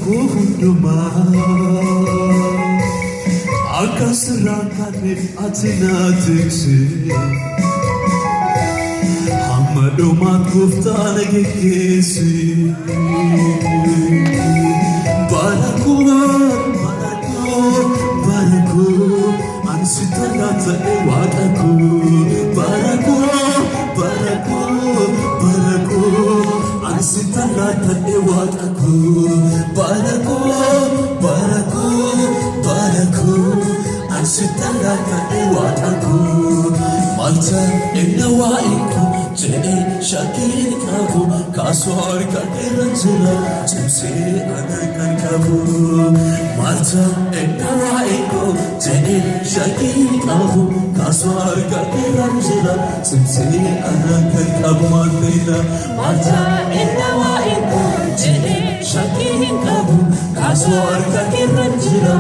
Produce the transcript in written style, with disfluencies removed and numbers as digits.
kuhunduma akasrakane atinatiksi hamadumat guftana gekesi baraku ansitanata ewataku baraku ansitanata ewataku baraku ansitanata ewataku malta enawaiku jene shakin kabu kaswar kakiranjila jimse anakan kabu malta enawaiku jene shakin kabu kaswar kakiranjila jimse anakan kabu malta enawaiku jene shakin kabu kaswar kakiranjila